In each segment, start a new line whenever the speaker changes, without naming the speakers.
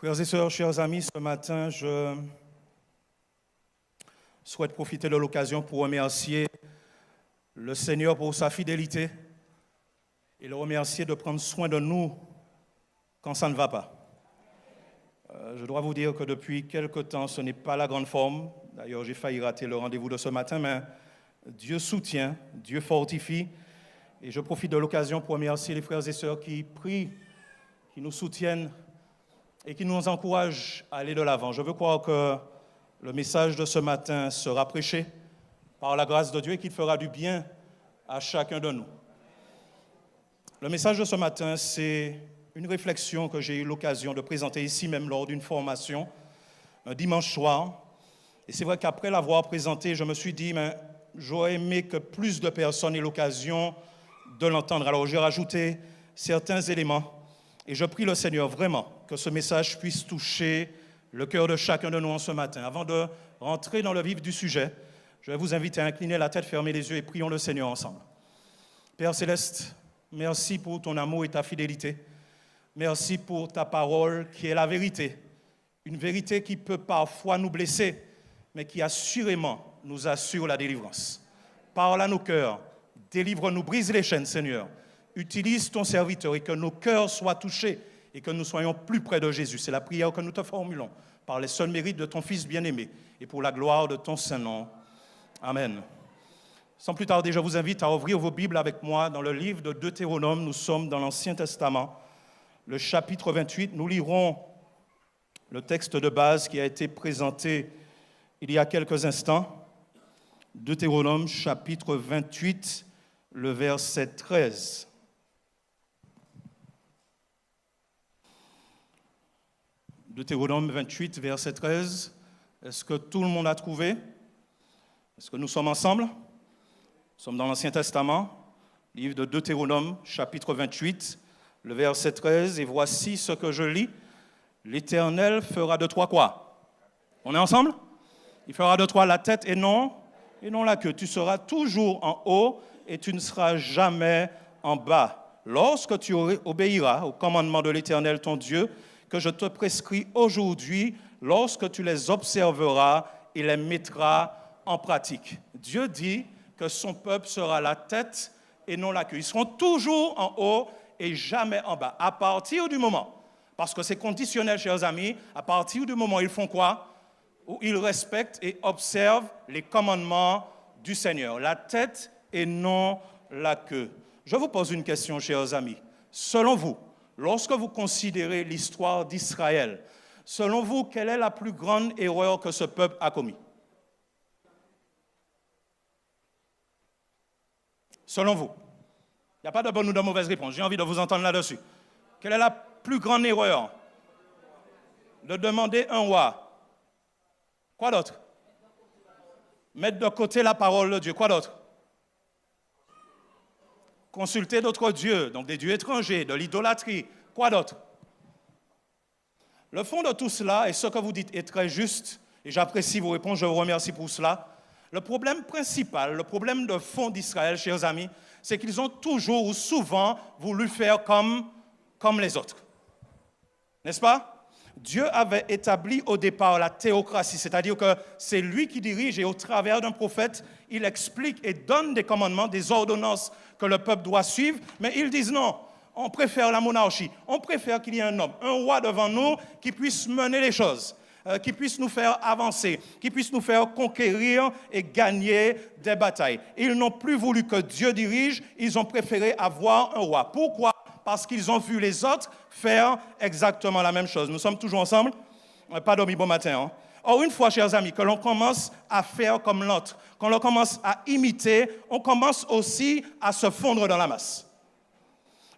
Frères et sœurs, chers amis, ce matin, je souhaite profiter de l'occasion pour remercier le Seigneur pour sa fidélité et le remercier de prendre soin de nous quand ça ne va pas. Je dois vous dire que depuis quelque temps, ce n'est pas la grande forme. D'ailleurs, j'ai failli rater le rendez-vous de ce matin, mais Dieu soutient, Dieu fortifie. Et je profite de l'occasion pour remercier les frères et sœurs qui prient, qui nous soutiennent et qui nous encouragent à aller de l'avant. Je veux croire que le message de ce matin sera prêché par la grâce de Dieu et qu'il fera du bien à chacun de nous. Le message de ce matin, c'est une réflexion que j'ai eu l'occasion de présenter ici même lors d'une formation, un dimanche soir. Et c'est vrai qu'après l'avoir présenté, je me suis dit, mais j'aurais aimé que plus de personnes aient l'occasion de l'entendre. Alors j'ai rajouté certains éléments et je prie le Seigneur vraiment que ce message puisse toucher le cœur de chacun de nous en ce matin. Avant de rentrer dans le vif du sujet, je vais vous inviter à incliner la tête, fermer les yeux et prions le Seigneur ensemble. Père Céleste, merci pour ton amour et ta fidélité. Merci pour ta parole qui est la vérité. Une vérité qui peut parfois nous blesser, mais qui assurément nous assure la délivrance. Parle à nos cœurs, délivre-nous, brise les chaînes, Seigneur. Utilise ton serviteur et que nos cœurs soient touchés et que nous soyons plus près de Jésus. C'est la prière que nous te formulons par les seuls mérites de ton Fils bien-aimé et pour la gloire de ton Saint-Nom. Amen. Sans plus tarder, je vous invite à ouvrir vos Bibles avec moi dans le livre de Deutéronome. Nous sommes dans l'Ancien Testament, le chapitre 28. Nous lirons le texte de base qui a été présenté il y a quelques instants. Deutéronome, chapitre 28, le verset 13. Deutéronome 28, verset 13. Est-ce que tout le monde a trouvé? Est-ce que nous sommes ensemble? Nous sommes dans l'Ancien Testament, livre de Deutéronome, chapitre 28, le verset 13. Et voici ce que je lis. L'Éternel fera de toi quoi? On est ensemble? Il fera de toi la tête et non la queue. Tu seras toujours en haut et tu ne seras jamais en bas. Lorsque tu obéiras aux commandements de l'Éternel ton Dieu, que je te prescris aujourd'hui, lorsque tu les observeras et les mettras en pratique. Dieu dit que son peuple sera la tête et non la queue. Ils seront toujours en haut et jamais en bas. À partir du moment, parce que c'est conditionnel, chers amis, à partir du moment où ils font quoi? Où ils respectent et observent les commandements du Seigneur. La tête et non la queue. Je vous pose une question, chers amis. Selon vous, lorsque vous considérez l'histoire d'Israël, selon vous, quelle est la plus grande erreur que ce peuple a commise? Selon vous. Il n'y a pas de bonne ou de mauvaise réponse. J'ai envie de vous entendre là-dessus. Quelle est la plus grande erreur? De demander un roi. Quoi d'autre? Mettre de côté la parole de Dieu. Quoi d'autre? Consulter d'autres dieux, donc des dieux étrangers, de l'idolâtrie. Quoi d'autre? Le fond de tout cela, et ce que vous dites est très juste, et j'apprécie vos réponses, je vous remercie pour cela. Le problème principal, le problème de fond d'Israël, chers amis, c'est qu'ils ont toujours ou souvent voulu faire comme les autres. N'est-ce pas? Dieu avait établi au départ la théocratie, c'est-à-dire que c'est lui qui dirige et au travers d'un prophète, il explique et donne des commandements, des ordonnances que le peuple doit suivre, mais ils disent non, on préfère la monarchie, on préfère qu'il y ait un homme, un roi devant nous qui puisse mener les choses, qui puisse nous faire avancer, qui puisse nous faire conquérir et gagner des batailles. Ils n'ont plus voulu que Dieu dirige, ils ont préféré avoir un roi. Pourquoi? Parce qu'ils ont vu les autres faire exactement la même chose. Nous sommes toujours ensemble? Pas dormi bon matin. Hein? Or, une fois, chers amis, que l'on commence à faire comme l'autre, qu'on l'on commence à imiter, on commence aussi à se fondre dans la masse.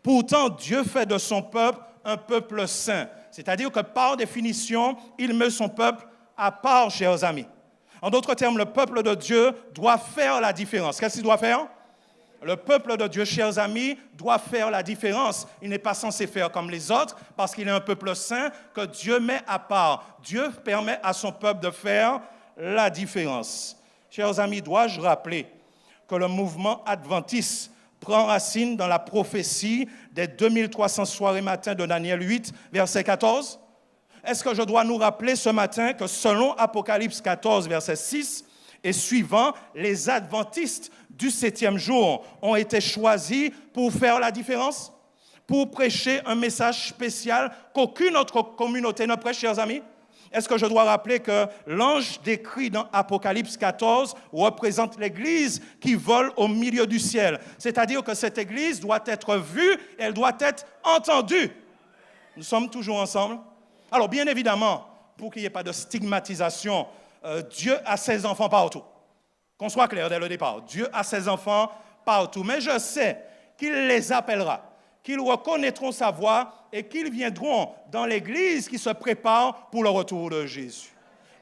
Pourtant, Dieu fait de son peuple un peuple saint. C'est-à-dire que par définition, il met son peuple à part, chers amis. En d'autres termes, le peuple de Dieu doit faire la différence. Qu'est-ce qu'il doit faire? Le peuple de Dieu, chers amis, doit faire la différence. Il n'est pas censé faire comme les autres parce qu'il est un peuple saint que Dieu met à part. Dieu permet à son peuple de faire la différence. Chers amis, dois-je rappeler que le mouvement adventiste prend racine dans la prophétie des 2300 soirées matins de Daniel 8, verset 14? Est-ce que je dois nous rappeler ce matin que selon Apocalypse 14, verset 6 et suivant, les adventistes du 7e jour ont été choisis pour faire la différence, pour prêcher un message spécial qu'aucune autre communauté ne prêche, chers amis? Est-ce que je dois rappeler que l'ange décrit dans Apocalypse 14 représente l'Église qui vole au milieu du ciel? C'est-à-dire que cette Église doit être vue, elle doit être entendue. Nous sommes toujours ensemble? Alors, bien évidemment, pour qu'il n'y ait pas de stigmatisation, Dieu a ses enfants partout. Qu'on soit clair dès le départ. Dieu a ses enfants partout. Mais je sais qu'il les appellera, qu'ils reconnaîtront sa voix et qu'ils viendront dans l'Église qui se prépare pour le retour de Jésus.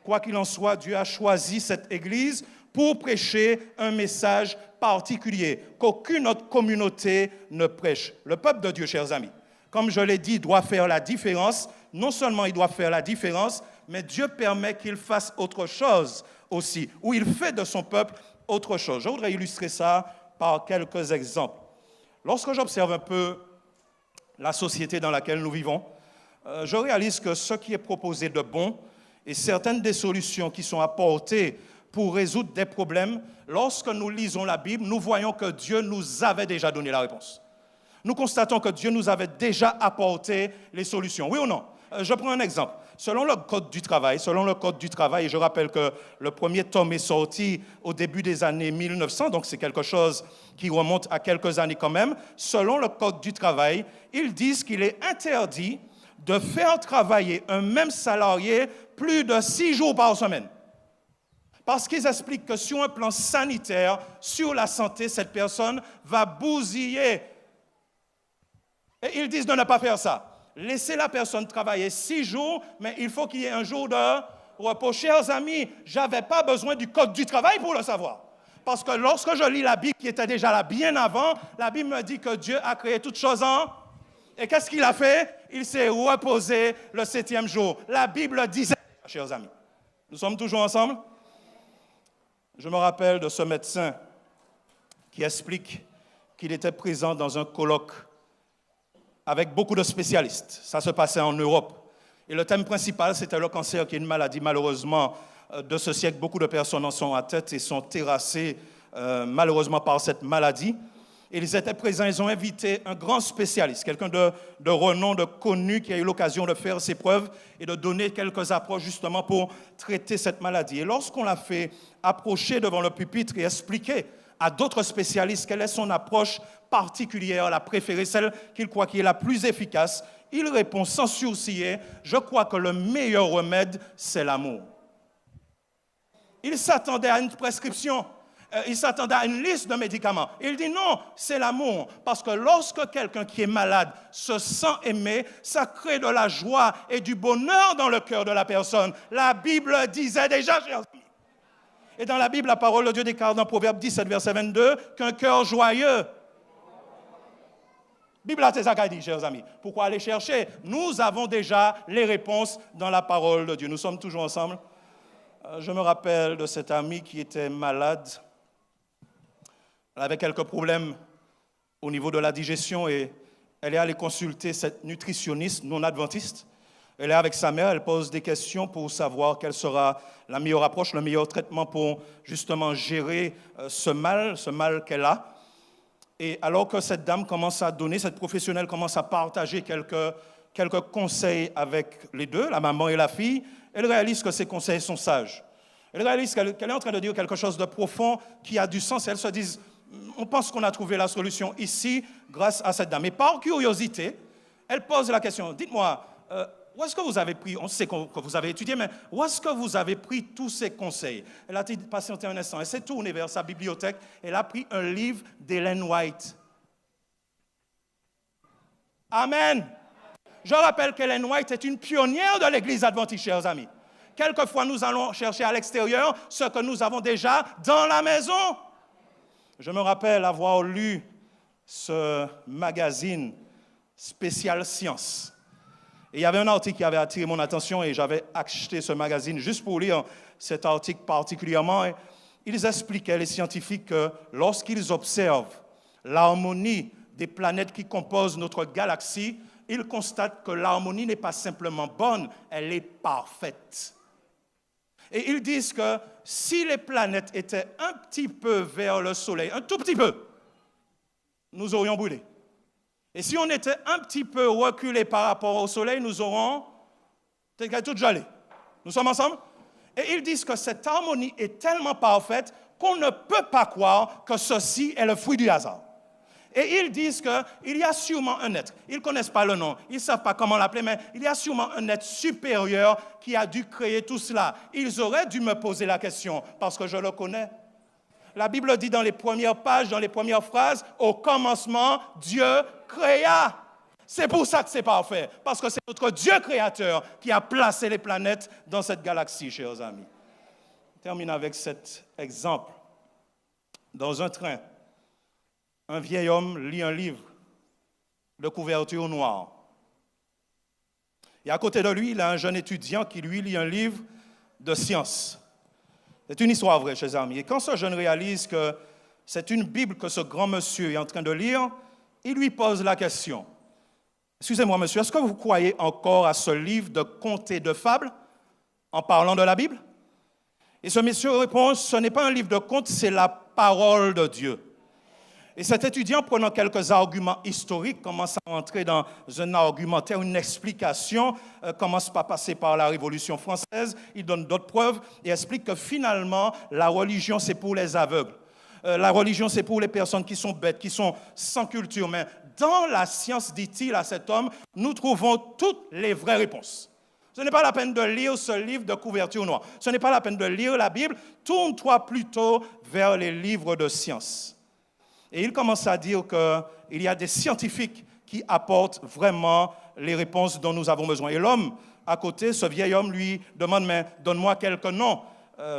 Quoi qu'il en soit, Dieu a choisi cette Église pour prêcher un message particulier qu'aucune autre communauté ne prêche. Le peuple de Dieu, chers amis, comme je l'ai dit, doit faire la différence. Non seulement il doit faire la différence, mais Dieu permet qu'il fasse autre chose aussi, ou il fait de son peuple autre chose. Je voudrais illustrer ça par quelques exemples. Lorsque j'observe un peu la société dans laquelle nous vivons, je réalise que ce qui est proposé de bon et certaines des solutions qui sont apportées pour résoudre des problèmes, lorsque nous lisons la Bible, nous voyons que Dieu nous avait déjà donné la réponse. Nous constatons que Dieu nous avait déjà apporté les solutions. Oui ou non? Je prends un exemple. Selon le Code du travail, et je rappelle que le premier tome est sorti au début des années 1900, donc c'est quelque chose qui remonte à quelques années quand même. Selon le Code du travail, ils disent qu'il est interdit de faire travailler un même salarié plus de 6 jours par semaine. Parce qu'ils expliquent que sur un plan sanitaire, sur la santé, cette personne va bousiller. Et ils disent de ne pas faire ça. Laissez la personne travailler 6 jours, mais il faut qu'il y ait un jour de repos. Chers amis, je n'avais pas besoin du Code du travail pour le savoir. Parce que lorsque je lis la Bible, qui était déjà là bien avant, la Bible me dit que Dieu a créé toutes choses en... Et qu'est-ce qu'il a fait? Il s'est reposé le 7e jour. La Bible disait, chers amis. Nous sommes toujours ensemble? Je me rappelle de ce médecin qui explique qu'il était présent dans un colloque avec beaucoup de spécialistes. Ça se passait en Europe. Et le thème principal, c'était le cancer, qui est une maladie, malheureusement, de ce siècle. Beaucoup de personnes en sont à tête et sont terrassées, malheureusement, par cette maladie. Et ils étaient présents, ils ont invité un grand spécialiste, quelqu'un de renom, de connu, qui a eu l'occasion de faire ses preuves et de donner quelques approches, justement, pour traiter cette maladie. Et lorsqu'on l'a fait approcher devant le pupitre et expliquer à d'autres spécialistes quelle est son approche particulière, la préférée, celle qu'il croit qui est la plus efficace, il répond sans sourciller, je crois que le meilleur remède, c'est l'amour. Il s'attendait à une prescription, il s'attendait à une liste de médicaments. Il dit non, c'est l'amour, parce que lorsque quelqu'un qui est malade se sent aimé, ça crée de la joie et du bonheur dans le cœur de la personne. La Bible disait déjà, chers amis. Et dans la Bible, la parole de Dieu déclare dans Proverbe 17, verset 22, qu'un cœur joyeux. Bible a ça dit, chers amis. Pourquoi aller chercher? Nous avons déjà les réponses dans la parole de Dieu. Nous sommes toujours ensemble. Je me rappelle de cette amie qui était malade. Elle avait quelques problèmes au niveau de la digestion et elle est allée consulter cette nutritionniste non adventiste. Elle est avec sa mère, elle pose des questions pour savoir quelle sera la meilleure approche, le meilleur traitement pour justement gérer ce mal qu'elle a. Et alors que cette dame commence à donner, cette professionnelle commence à partager quelques conseils avec les deux, la maman et la fille, elle réalise que ces conseils sont sages. Elle réalise qu'elle est en train de dire quelque chose de profond qui a du sens. Et elles se disent, on pense qu'on a trouvé la solution ici grâce à cette dame. Et par curiosité, elle pose la question, dites-moi, où est-ce que vous avez pris, on sait que vous avez étudié, mais où est-ce que vous avez pris tous ces conseils? Elle a patienté un instant, elle s'est tournée vers sa bibliothèque, elle a pris un livre d'Ellen White. Amen. Je rappelle qu'Ellen White est une pionnière de l'Église adventiste, chers amis. Quelquefois, nous allons chercher à l'extérieur ce que nous avons déjà dans la maison. Je me rappelle avoir lu ce magazine spécial Science. Et il y avait un article qui avait attiré mon attention et j'avais acheté ce magazine juste pour lire cet article particulièrement. Et ils expliquaient, les scientifiques, que lorsqu'ils observent l'harmonie des planètes qui composent notre galaxie, ils constatent que l'harmonie n'est pas simplement bonne, elle est parfaite. Et ils disent que si les planètes étaient un petit peu vers le soleil, un tout petit peu, nous aurions brûlé. Et si on était un petit peu reculé par rapport au soleil, nous aurons peut-être tout gelé. Nous sommes ensemble? Et ils disent que cette harmonie est tellement parfaite qu'on ne peut pas croire que ceci est le fruit du hasard. Et ils disent qu'il y a sûrement un être, ils ne connaissent pas le nom, ils ne savent pas comment l'appeler, mais il y a sûrement un être supérieur qui a dû créer tout cela. Ils auraient dû me poser la question, parce que je le connais. La Bible dit dans les premières pages, dans les premières phrases, « Au commencement, Dieu créa ». C'est pour ça que c'est parfait, parce que c'est notre Dieu créateur qui a placé les planètes dans cette galaxie, chers amis. Je termine avec cet exemple. Dans un train, un vieil homme lit un livre de couverture noire. Et à côté de lui, il a un jeune étudiant qui, lui, lit un livre de science. C'est une histoire vraie, chers amis. Et quand ce jeune réalise que c'est une Bible que ce grand monsieur est en train de lire, il lui pose la question. Excusez-moi, monsieur, est-ce que vous croyez encore à ce livre de contes et de fables en parlant de la Bible? Et ce monsieur répond, ce n'est pas un livre de contes, c'est la parole de Dieu. Et cet étudiant, prenant quelques arguments historiques, commence à entrer dans un argumentaire, une explication, commence par passer par la Révolution française, il donne d'autres preuves et explique que finalement, la religion, c'est pour les aveugles. La religion, c'est pour les personnes qui sont bêtes, qui sont sans culture. Mais dans la science, dit-il à cet homme, nous trouvons toutes les vraies réponses. Ce n'est pas la peine de lire ce livre de couverture noire. Ce n'est pas la peine de lire la Bible. Tourne-toi plutôt vers les livres de science. Et il commence à dire qu'il y a des scientifiques qui apportent vraiment les réponses dont nous avons besoin. Et l'homme à côté, ce vieil homme, lui demande, mais donne-moi quelques noms,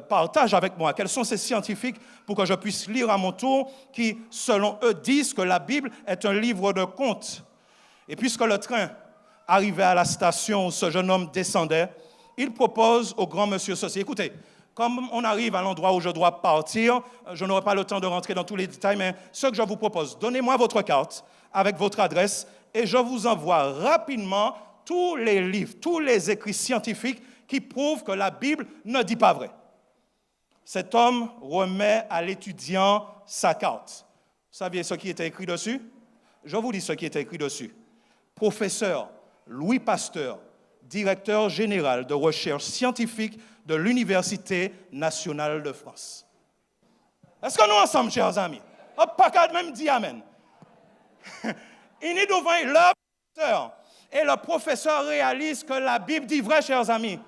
partage avec moi. Quels sont ces scientifiques pour que je puisse lire à mon tour qui, selon eux, disent que la Bible est un livre de contes. Et puisque le train arrivait à la station où ce jeune homme descendait, il propose au grand monsieur ceci. Écoutez, comme on arrive à l'endroit où je dois partir, je n'aurai pas le temps de rentrer dans tous les détails, mais ce que je vous propose, donnez-moi votre carte avec votre adresse et je vous envoie rapidement tous les livres, tous les écrits scientifiques qui prouvent que la Bible ne dit pas vrai. Cet homme remet à l'étudiant sa carte. Vous saviez ce qui était écrit dessus? Je vous dis ce qui était écrit dessus. Professeur Louis Pasteur, directeur général de recherche scientifique de l'Université nationale de France. Est-ce que nous ensemble, chers amis? Pas qu'à même dit Amen. Il est devant le professeur. Et le professeur réalise que la Bible dit vrai, chers amis.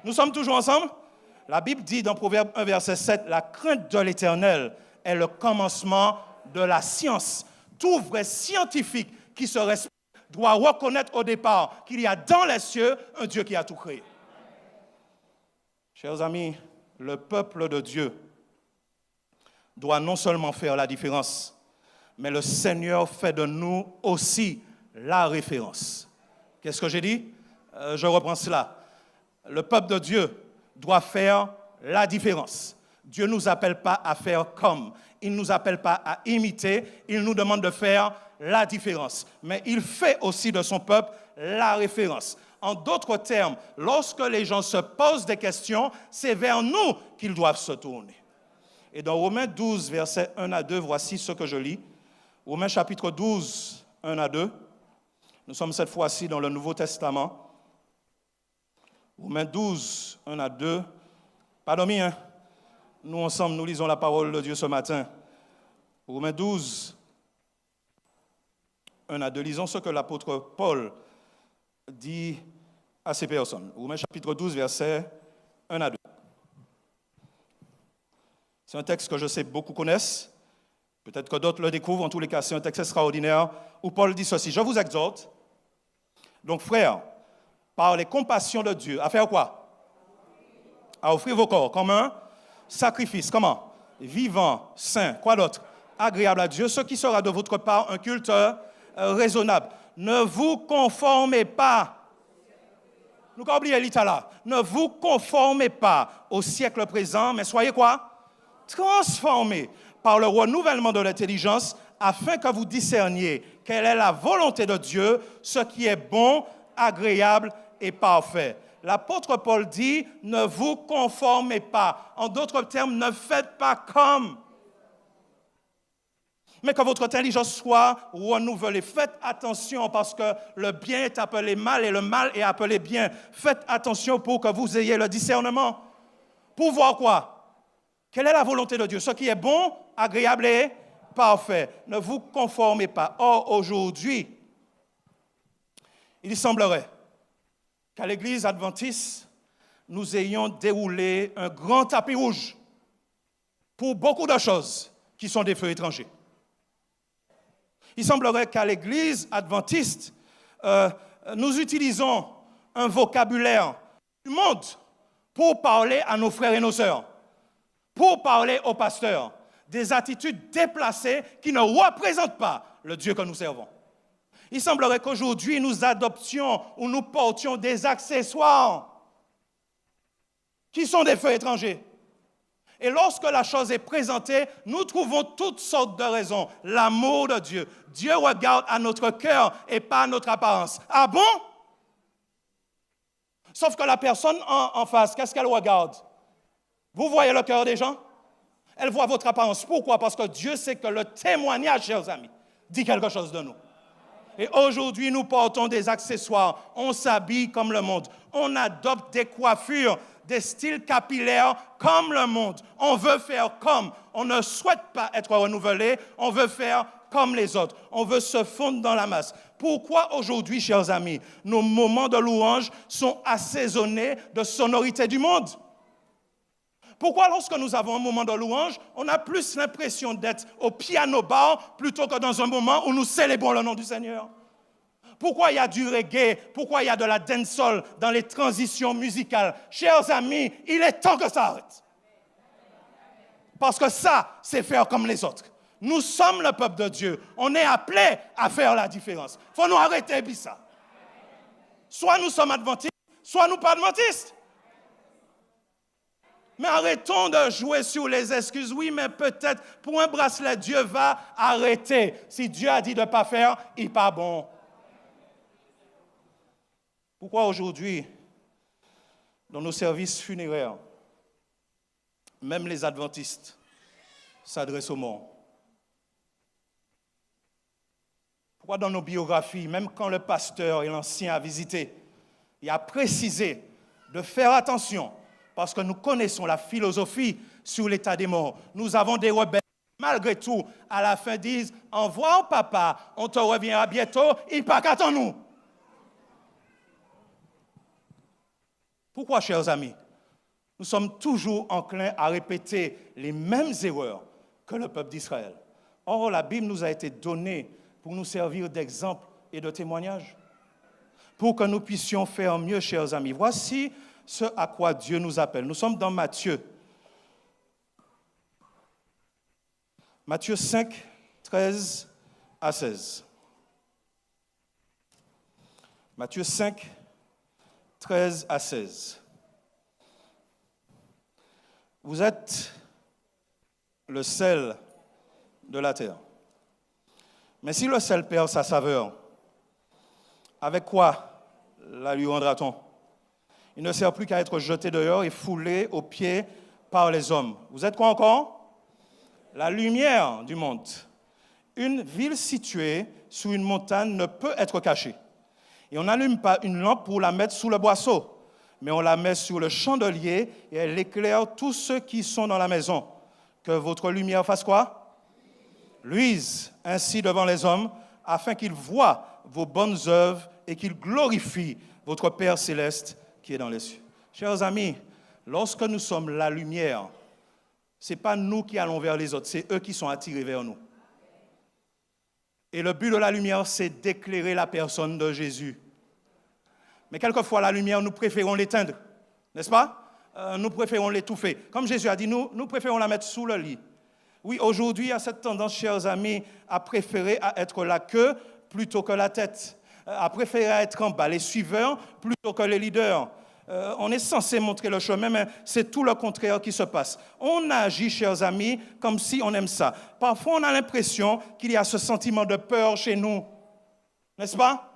Nous sommes toujours ensemble? La Bible dit dans Proverbe 1, verset 7, « La crainte de l'Éternel est le commencement de la science. » Tout vrai scientifique qui se respecte doit reconnaître au départ qu'il y a dans les cieux un Dieu qui a tout créé. Chers amis, le peuple de Dieu doit non seulement faire la différence, mais le Seigneur fait de nous aussi la référence. Qu'est-ce que j'ai dit? Je reprends cela. Le peuple de Dieu doit faire la différence. Dieu ne nous appelle pas à faire comme. Il ne nous appelle pas à imiter. Il nous demande de faire la différence. Mais il fait aussi de son peuple la référence. En d'autres termes, lorsque les gens se posent des questions, c'est vers nous qu'ils doivent se tourner. Et dans Romains 12, versets 1 à 2, voici ce que je lis. Romains chapitre 12, 1 à 2. Nous sommes cette fois-ci dans le Nouveau Testament. Romains 12, 1 à 2. Pas dormi, hein? Nous ensemble, nous lisons la parole de Dieu ce matin. Romains 12, 1 à 2. Lisons ce que l'apôtre Paul dit à ces personnes. Romains chapitre 12, versets 1 à 2. C'est un texte que je sais beaucoup connaissent. Peut-être que d'autres le découvrent. En tous les cas, c'est un texte extraordinaire où Paul dit ceci. Je vous exhorte, donc frères, par les compassions de Dieu, à faire quoi? À offrir vos corps comme un sacrifice. Comment? Vivant, saint. Quoi d'autre? Agréable à Dieu. Ce qui sera de votre part un culte raisonnable. Ne vous conformez pas. Nous avons oublié l'Itala. Ne vous conformez pas au siècle présent, mais soyez quoi? Transformés par le renouvellement de l'intelligence, afin que vous discerniez quelle est la volonté de Dieu, ce qui est bon, agréable et parfait. L'apôtre Paul dit, ne vous conformez pas. En d'autres termes, ne faites pas comme. Mais que votre intelligence soit renouvelée. Faites attention parce que le bien est appelé mal et le mal est appelé bien. Faites attention pour que vous ayez le discernement. Pour voir quoi? Quelle est la volonté de Dieu? Ce qui est bon, agréable et parfait. Ne vous conformez pas. Or, aujourd'hui, il semblerait qu'à l'Église adventiste, nous ayons déroulé un grand tapis rouge pour beaucoup de choses qui sont des feux étrangers. Il semblerait qu'à l'Église adventiste, nous utilisons un vocabulaire du monde pour parler à nos frères et nos sœurs, pour parler aux pasteurs, des attitudes déplacées qui ne représentent pas le Dieu que nous servons. Il semblerait qu'aujourd'hui, nous adoptions ou nous portions des accessoires qui sont des feux étrangers. Et lorsque la chose est présentée, nous trouvons toutes sortes de raisons. L'amour de Dieu. Dieu regarde à notre cœur et pas à notre apparence. Ah bon? Sauf que la personne en face, qu'est-ce qu'elle regarde? Vous voyez le cœur des gens? Elle voit votre apparence. Pourquoi? Parce que Dieu sait que le témoignage, chers amis, dit quelque chose de nous. Et aujourd'hui, nous portons des accessoires. On s'habille comme le monde. On adopte des coiffures, des styles capillaires comme le monde. On veut faire comme. On ne souhaite pas être renouvelé. On veut faire comme les autres. On veut se fondre dans la masse. Pourquoi aujourd'hui, chers amis, nos moments de louange sont assaisonnés de sonorités du monde? Pourquoi lorsque nous avons un moment de louange, on a plus l'impression d'être au piano-bar plutôt que dans un moment où nous célébrons le nom du Seigneur? Pourquoi il y a du reggae? Pourquoi il y a de la dancehall dans les transitions musicales? Chers amis, il est temps que ça arrête. Parce que ça, c'est faire comme les autres. Nous sommes le peuple de Dieu. On est appelé à faire la différence. Il faut nous arrêter, ça. Soit nous sommes adventistes, soit nous pas adventistes. Mais arrêtons de jouer sur les excuses. Oui, mais peut-être pour un bracelet, Dieu va arrêter. Si Dieu a dit de ne pas faire, il n'est pas bon. Pourquoi aujourd'hui, dans nos services funéraires, même les adventistes s'adressent aux morts? Pourquoi dans nos biographies, même quand le pasteur et l'ancien a visité, il a précisé de faire attention, parce que nous connaissons la philosophie sur l'état des morts. Nous avons des rebelles, malgré tout, à la fin disent « Envoie au papa, on te reviendra bientôt, il pas qu'attends-nous. » Pourquoi, chers amis, nous sommes toujours enclins à répéter les mêmes erreurs que le peuple d'Israël? Or, la Bible nous a été donnée pour nous servir d'exemple et de témoignage, pour que nous puissions faire mieux, chers amis. Voici ce à quoi Dieu nous appelle. Nous sommes dans Matthieu. Matthieu 5, 13 à 16. Matthieu 5, 13 à 16. Vous êtes le sel de la terre. Mais si le sel perd sa saveur, avec quoi la lui rendra-t-on? Il ne sert plus qu'à être jeté dehors et foulé aux pieds par les hommes. Vous êtes quoi encore? La lumière du monde. Une ville située sous une montagne ne peut être cachée. Et on n'allume pas une lampe pour la mettre sous le boisseau, mais on la met sur le chandelier et elle éclaire tous ceux qui sont dans la maison. Que votre lumière fasse quoi? Luise ainsi devant les hommes, afin qu'ils voient vos bonnes œuvres et qu'ils glorifient votre Père céleste qui est dans les cieux. Chers amis, lorsque nous sommes la lumière, ce n'est pas nous qui allons vers les autres, c'est eux qui sont attirés vers nous. Et le but de la lumière, c'est d'éclairer la personne de Jésus. Mais quelquefois, la lumière, nous préférons l'éteindre, n'est-ce pas? Nous préférons l'étouffer. Comme Jésus a dit, nous préférons la mettre sous le lit. Oui, aujourd'hui, il y a cette tendance, chers amis, à préférer à être la queue plutôt que la tête, à préférer à être en bas, les suiveurs plutôt que les leaders. On est censé montrer le chemin, mais c'est tout le contraire qui se passe. On agit, chers amis, comme si on aime ça. Parfois, on a l'impression qu'il y a ce sentiment de peur chez nous. N'est-ce pas?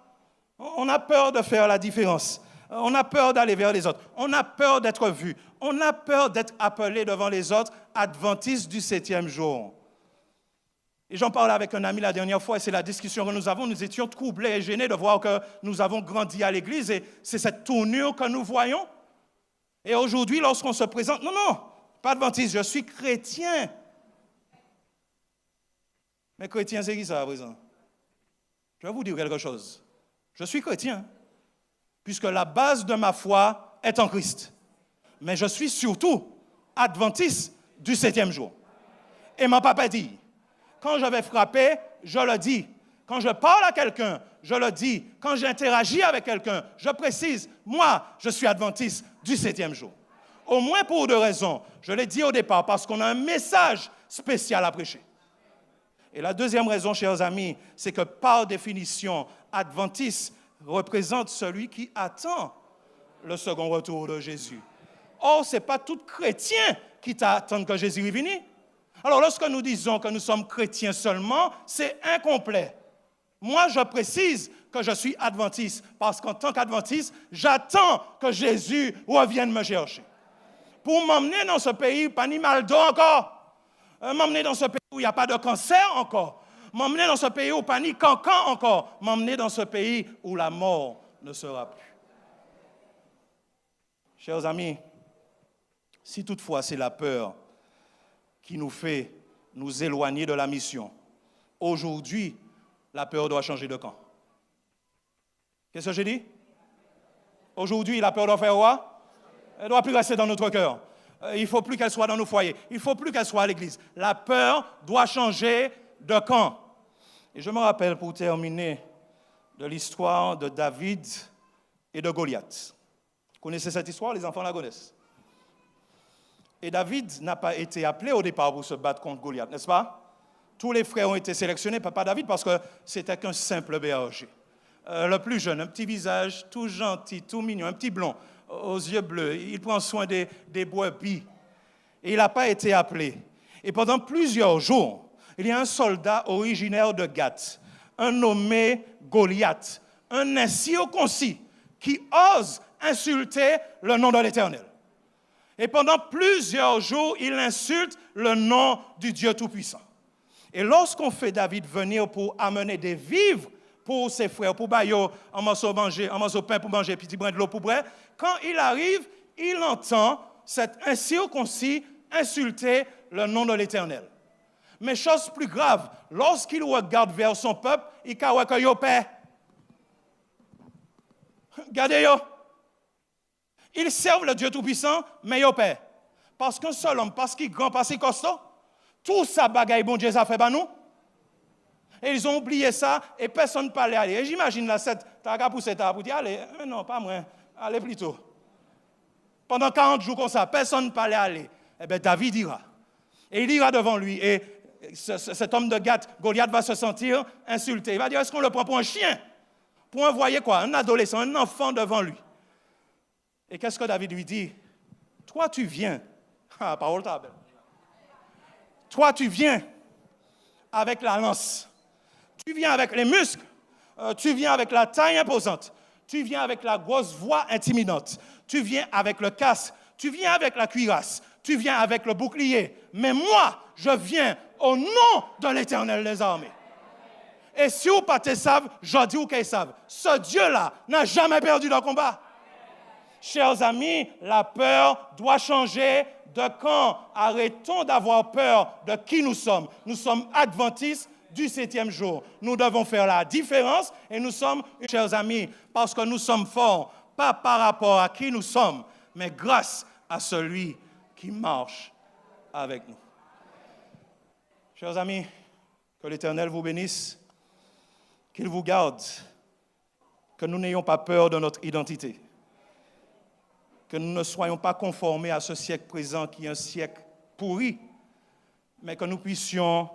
On a peur de faire la différence. On a peur d'aller vers les autres. On a peur d'être vu. On a peur d'être appelé devant les autres adventistes du 7e jour. Et j'en parlais avec un ami la dernière fois, et c'est la discussion que nous avons. Nous étions troublés et gênés de voir que nous avons grandi à l'Église, et c'est cette tournure que nous voyons. Et aujourd'hui, lorsqu'on se présente, non, pas adventiste, je suis chrétien. Mais chrétien, c'est qui ça à présent? Je vais vous dire quelque chose. Je suis chrétien, puisque la base de ma foi est en Christ. Mais je suis surtout adventiste du 7e jour. Et mon papa dit, quand je vais frapper, je le dis. Quand je parle à quelqu'un, je le dis. Quand j'interagis avec quelqu'un, je précise, moi, je suis adventiste du 7e jour. Au moins pour 2 raisons. Je l'ai dit au départ, parce qu'on a un message spécial à prêcher. Et la deuxième raison, chers amis, c'est que par définition, adventiste représente celui qui attend le second retour de Jésus. Or, ce n'est pas tout chrétien qui t'attend que Jésus revienne. Alors, lorsque nous disons que nous sommes chrétiens seulement, c'est incomplet. Moi, je précise que je suis adventiste, parce qu'en tant qu'adventiste, j'attends que Jésus revienne me chercher. Pour m'emmener dans ce pays, pas ni mal d'eau encore. M'emmener dans ce pays où il n'y a pas de cancer encore. M'emmener dans ce pays où pas ni cancan encore. M'emmener dans ce pays où la mort ne sera plus. Chers amis, si toutefois c'est la peur qui nous fait nous éloigner de la mission, aujourd'hui, la peur doit changer de camp. Qu'est-ce que j'ai dit? Aujourd'hui, la peur doit faire quoi? Elle ne doit plus rester dans notre cœur. Il ne faut plus qu'elle soit dans nos foyers. Il ne faut plus qu'elle soit à l'église. La peur doit changer de camp. Et je me rappelle, pour terminer, de l'histoire de David et de Goliath. Vous connaissez cette histoire? Les enfants la connaissent. Et David n'a pas été appelé au départ pour se battre contre Goliath, n'est-ce pas? Tous les frères ont été sélectionnés, pas David, parce que c'était qu'un simple berger. Le plus jeune, un petit visage, tout gentil, tout mignon, un petit blond, aux yeux bleus. Il prend soin des brebis. Et il n'a pas été appelé. Et pendant plusieurs jours, il y a un soldat originaire de Gath, un nommé Goliath, un incirconcis, qui ose insulter le nom de l'Éternel. Et pendant plusieurs jours, il insulte le nom du Dieu Tout-Puissant. Et lorsqu'on fait David venir pour amener des vivres pour ses frères, pour bailler un morceau de pain pour manger, petit brin de l'eau pour boire, quand il arrive, il entend cet incirconcis insulter le nom de l'Éternel. Mais chose plus grave, lorsqu'il regarde vers son peuple, il voit que yo paix. Regardez yo. Ils servent le Dieu Tout-Puissant, mais yo paix. Parce qu'un seul homme, parce qu'il est grand, parce qu'il est costaud, tout ça bagaille bon Dieu ça fait pas nous. Et ils ont oublié ça et personne ne parlait aller. Et j'imagine là, t'as qu'à pousser ta pour dire allez, non, pas moi, allez plutôt. Pendant 40 jours comme ça, personne ne parlait aller. Eh bien, David ira. Et il ira devant lui. Et cet homme de Gath, Goliath, va se sentir insulté. Il va dire, est-ce qu'on le prend pour un chien? Pour un, voyez quoi, un adolescent, un enfant devant lui. Et qu'est-ce que David lui dit? Toi, tu viens. Ah, parole table. Toi, tu viens avec la lance. Tu viens avec les muscles. Tu viens avec la taille imposante. Tu viens avec la grosse voix intimidante. Tu viens avec le casque. Tu viens avec la cuirasse. Tu viens avec le bouclier. Mais moi, je viens au nom de l'Éternel des armées. Et si vous ne savez, je dis qu'ils savent. Ce Dieu-là n'a jamais perdu de combat. Chers amis, la peur doit changer de camp. Arrêtons d'avoir peur de qui nous sommes. Nous sommes adventistes du 7e jour. Nous devons faire la différence et nous sommes, chers amis, parce que nous sommes forts, pas par rapport à qui nous sommes, mais grâce à celui qui marche avec nous. Chers amis, que l'Éternel vous bénisse, qu'il vous garde, que nous n'ayons pas peur de notre identité, que nous ne soyons pas conformés à ce siècle présent qui est un siècle pourri, mais que nous puissions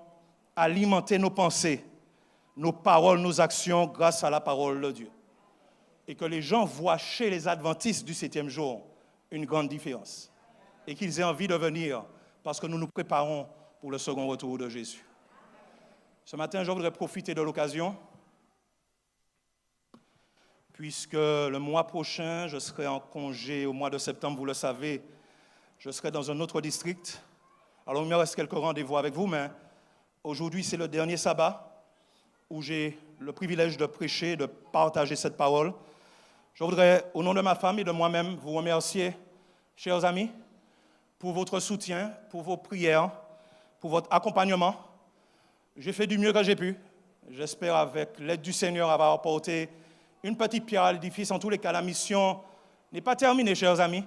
alimenter nos pensées, nos paroles, nos actions grâce à la parole de Dieu. Et que les gens voient chez les adventistes du 7e jour une grande différence. Et qu'ils aient envie de venir parce que nous nous préparons pour le second retour de Jésus. Ce matin, je voudrais profiter de l'occasion puisque le mois prochain, je serai en congé au mois de septembre, vous le savez, je serai dans un autre district. Alors, il me reste quelques rendez-vous avec vous, mais aujourd'hui, c'est le dernier sabbat où j'ai le privilège de prêcher, de partager cette parole. Je voudrais, au nom de ma femme et de moi-même, vous remercier, chers amis, pour votre soutien, pour vos prières, pour votre accompagnement. J'ai fait du mieux que j'ai pu. J'espère, avec l'aide du Seigneur, avoir apporté une petite pierre à l'édifice. En tous les cas, la mission n'est pas terminée, chers amis.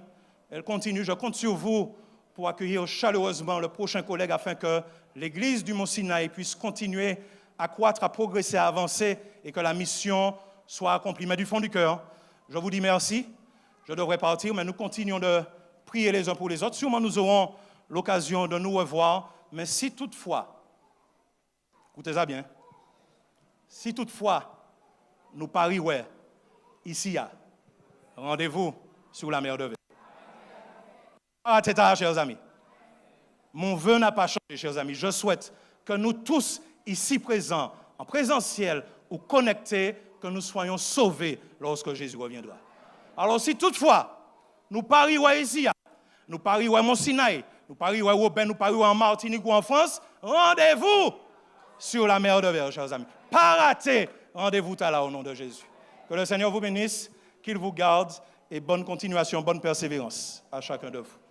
Elle continue. Je compte sur vous pour accueillir chaleureusement le prochain collègue afin que l'Église du Mont-Sinaï puisse continuer à croître, à progresser, à avancer et que la mission soit accomplie. Mais du fond du cœur, je vous dis merci. Je devrais partir, mais nous continuons de prier les uns pour les autres. Sûrement, nous aurons l'occasion de nous revoir. Mais si toutefois, écoutez-ça bien, si toutefois, nous parions ici, rendez-vous sur la mer de Verre. Ah, c'est ça, chers amis. Mon vœu n'a pas changé, chers amis. Je souhaite que nous tous, ici présents, en présentiel ou connectés, que nous soyons sauvés lorsque Jésus reviendra. Alors, si toutefois, nous parions ici, nous parions à Mont-Sinaï, nous parions à Robin, nous parions en Martinique ou en France, rendez-vous sur la mer de Verre, chers amis. Pas rater, rendez-vous là au nom de Jésus. Que le Seigneur vous bénisse, qu'il vous garde et bonne continuation, bonne persévérance à chacun de vous.